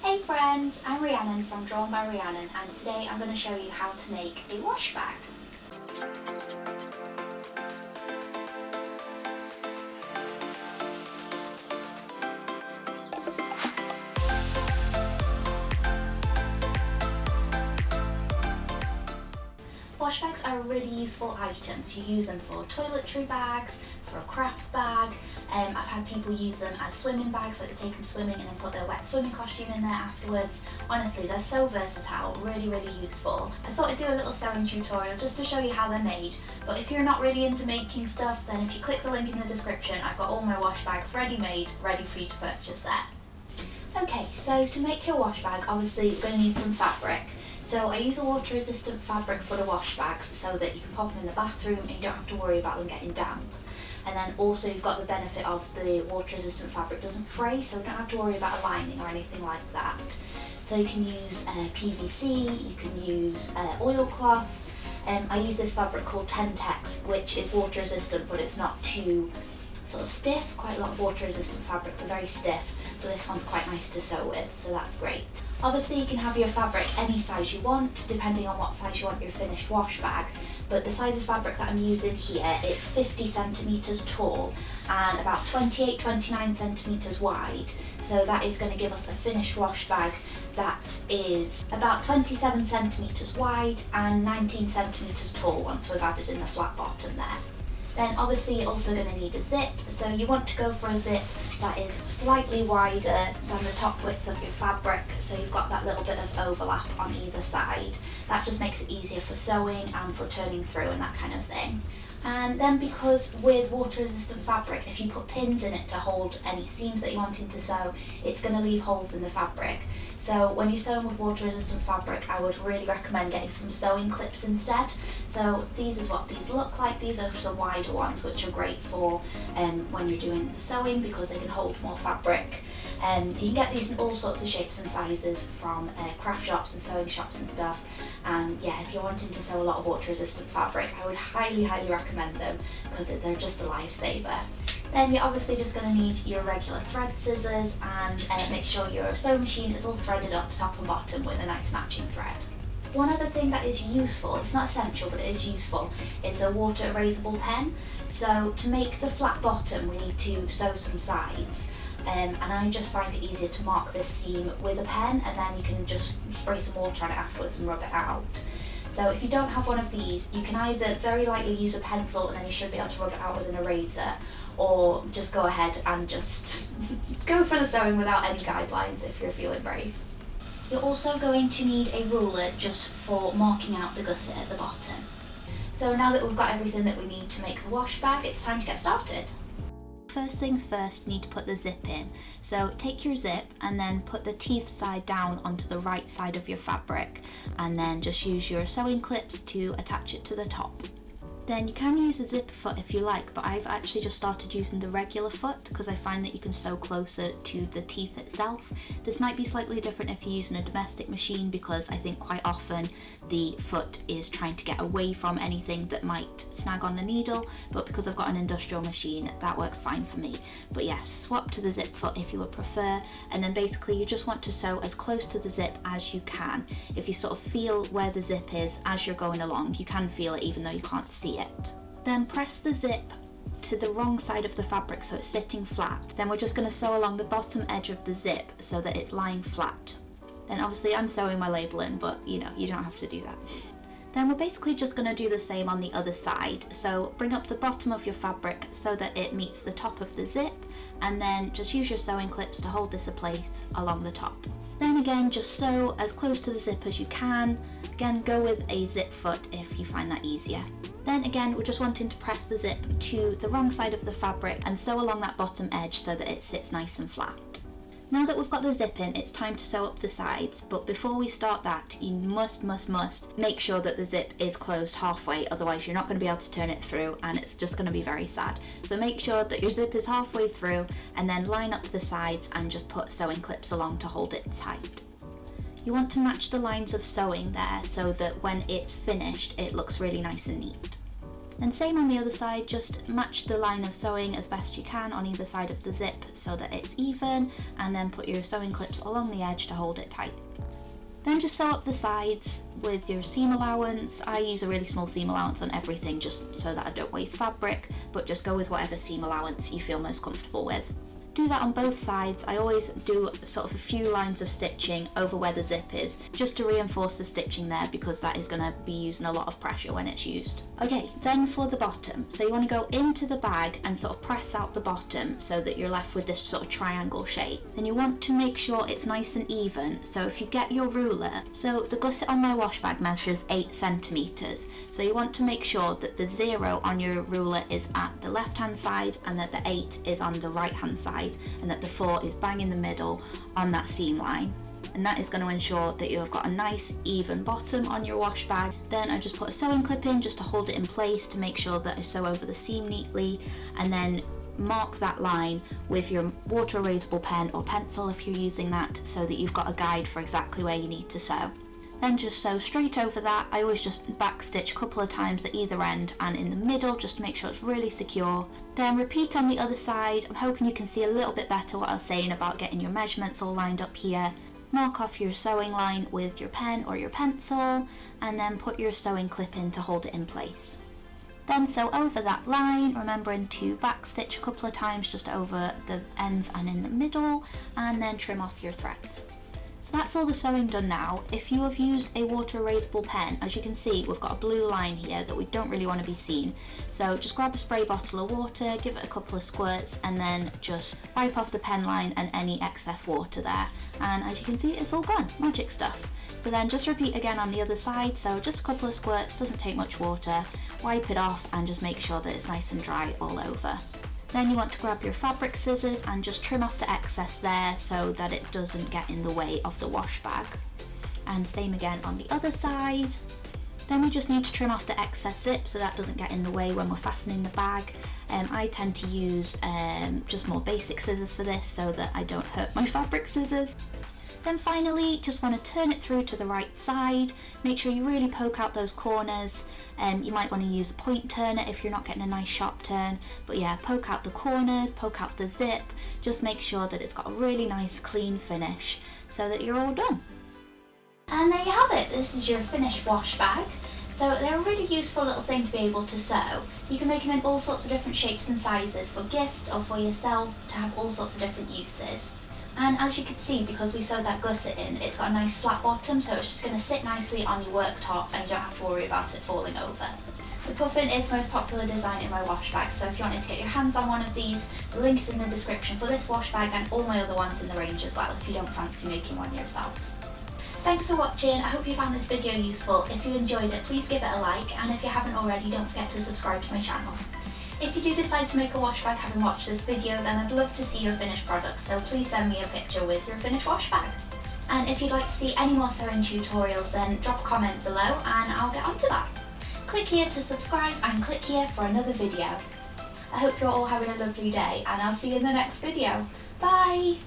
Hey friends, I'm Rhiannon from Drawn by Rhiannon, and today I'm going to show you how to make a wash bag. Wash bags are a really useful item. You use them for toiletry bags, for a craft bag. I've had people use them as swimming bags, like they take them swimming and then put their wet swimming costume in there afterwards. Honestly, they're so versatile, really useful. I thought I'd do a little sewing tutorial just to show you how they're made, but if you're not really into making stuff, then if you click the link in the description, I've got all my wash bags ready-made, ready for you to purchase there. Okay, so to make your wash bag, obviously you're going to need some fabric. So I use a water resistant fabric for the wash bags so that you can pop them in the bathroom and you don't have to worry about them getting damp. And then also you've got the benefit of the water resistant fabric doesn't fray, so you don't have to worry about a lining or anything like that. So you can use PVC, you can use oilcloth. I use this fabric called Tentex, which is water resistant but it's not too sort of stiff. Quite a lot of water resistant fabrics are very stiff, but this one's quite nice to sew with, so that's great. Obviously you can have your fabric any size you want, depending on what size you want your finished wash bag, but the size of fabric that I'm using here, it's 50 centimetres tall and about 28-29 centimetres wide, so that is going to give us a finished wash bag that is about 27 centimetres wide and 19 centimetres tall once we've added in the flat bottom there. Then obviously you're also going to need a zip, so you want to go for a zip that is slightly wider than the top width of your fabric, so you've got that little bit of overlap on either side. That just makes it easier for sewing and for turning through and that kind of thing. And then because with water resistant fabric, if you put pins in it to hold any seams that you're wanting to sew, it's going to leave holes in the fabric. So when you're sewing with water resistant fabric, I would really recommend getting some sewing clips instead. So these is what these look like. These are some wider ones which are great for when you're doing the sewing because they can hold more fabric. You can get these in all sorts of shapes and sizes from craft shops and sewing shops and stuff. And yeah, if you're wanting to sew a lot of water resistant fabric, I would highly recommend them because they're just a lifesaver. Then you're obviously just going to need your regular thread scissors and make sure your sewing machine is all threaded up top and bottom with a nice matching thread. One other thing that is useful, it's not essential but it is useful, is a water erasable pen. So to make the flat bottom we need to sew some sides. And I just find it easier to mark this seam with a pen and then you can just spray some water on it afterwards and rub it out. So if you don't have one of these, you can either very lightly use a pencil and then you should be able to rub it out with an eraser, or just go ahead and just go for the sewing without any guidelines if you're feeling brave. You're also going to need a ruler just for marking out the gusset at the bottom. So now that we've got everything that we need to make the wash bag, it's time to get started. First things first, you need to put the zip in. So take your zip and then put the teeth side down onto the right side of your fabric and then just use your sewing clips to attach it to the top. Then you can use a zip foot if you like, but I've actually just started using the regular foot because I find that you can sew closer to the teeth itself. This might be slightly different if you're using a domestic machine because I think quite often the foot is trying to get away from anything that might snag on the needle, but because I've got an industrial machine that works fine for me. But yes, swap to the zip foot if you would prefer, and then basically you just want to sew as close to the zip as you can. If you sort of feel where the zip is as you're going along, you can feel it even though you can't see it. Then press the zip to the wrong side of the fabric so it's sitting flat. Then we're just going to sew along the bottom edge of the zip so that it's lying flat. Then obviously I'm sewing my label in, but you know, you don't have to do that. Then we're basically just going to do the same on the other side. So bring up the bottom of your fabric so that it meets the top of the zip, and then just use your sewing clips to hold this in place along the top. Then again, just sew as close to the zip as you can. Again, go with a zip foot if you find that easier. Then again, we're just wanting to press the zip to the wrong side of the fabric and sew along that bottom edge so that it sits nice and flat. Now that we've got the zip in, it's time to sew up the sides, but before we start that, you must make sure that the zip is closed halfway, otherwise you're not going to be able to turn it through and it's just going to be very sad. So make sure that your zip is halfway through and then line up the sides and just put sewing clips along to hold it tight. You want to match the lines of sewing there so that when it's finished it looks really nice and neat. Then same on the other side, just match the line of sewing as best you can on either side of the zip so that it's even, and then put your sewing clips along the edge to hold it tight. Then just sew up the sides with your seam allowance. I use a really small seam allowance on everything just so that I don't waste fabric, but just go with whatever seam allowance you feel most comfortable with. Do that on both sides. I always do sort of a few lines of stitching over where the zip is, just to reinforce the stitching there, because that is going to be using a lot of pressure when it's used. Okay, then for the bottom, so you want to go into the bag and sort of press out the bottom so that you're left with this sort of triangle shape. Then you want to make sure it's nice and even, so if you get your ruler, so the gusset on my wash bag measures 8 centimeters, so you want to make sure that the 0 on your ruler is at the left hand side and that the 8 is on the right hand side, and that the 4 is bang in the middle on that seam line. And that is going to ensure that you have got a nice even bottom on your wash bag. Then I just put a sewing clip in just to hold it in place to make sure that I sew over the seam neatly, and then mark that line with your water erasable pen or pencil if you're using that, so that you've got a guide for exactly where you need to sew. Then just sew straight over that. I always just back stitch a couple of times at either end and in the middle just to make sure it's really secure. Then repeat on the other side. I'm hoping you can see a little bit better what I was saying about getting your measurements all lined up here. Mark off your sewing line with your pen or your pencil, and then put your sewing clip in to hold it in place. Then sew over that line, remembering to back stitch a couple of times just over the ends and in the middle, and then trim off your threads. So that's all the sewing done now. If you have used a water erasable pen, as you can see, we've got a blue line here that we don't really want to be seen. So just grab a spray bottle of water, give it a couple of squirts, and then just wipe off the pen line and any excess water there. And as you can see, it's all gone, magic stuff. So then just repeat again on the other side, so just a couple of squirts, doesn't take much water, wipe it off and just make sure that it's nice and dry all over. Then you want to grab your fabric scissors and just trim off the excess there so that it doesn't get in the way of the wash bag. And same again on the other side. Then we just need to trim off the excess zip so that doesn't get in the way when we're fastening the bag. I tend to use just more basic scissors for this so that I don't hurt my fabric scissors. Then finally, just want to turn it through to the right side. Make sure you really poke out those corners. You might want to use a point turner if you're not getting a nice sharp turn. But yeah, poke out the corners, poke out the zip. Just make sure that it's got a really nice clean finish so that you're all done. And there you have it. This is your finished wash bag. So they're a really useful little thing to be able to sew. You can make them in all sorts of different shapes and sizes for gifts or for yourself to have all sorts of different uses. And as you can see, because we sewed that gusset in, it's got a nice flat bottom, so it's just going to sit nicely on your worktop and you don't have to worry about it falling over. The puffin is the most popular design in my wash bag, so if you wanted to get your hands on one of these, the link is in the description for this wash bag and all my other ones in the range as well, if you don't fancy making one yourself. Thanks for watching. I hope you found this video useful. If you enjoyed it, please give it a like, and if you haven't already, don't forget to subscribe to my channel. If you do decide to make a wash bag having watched this video, then I'd love to see your finished product, so please send me a picture with your finished wash bag. And if you'd like to see any more sewing tutorials, then drop a comment below and I'll get onto that. Click here to subscribe and click here for another video. I hope you're all having a lovely day, and I'll see you in the next video. Bye!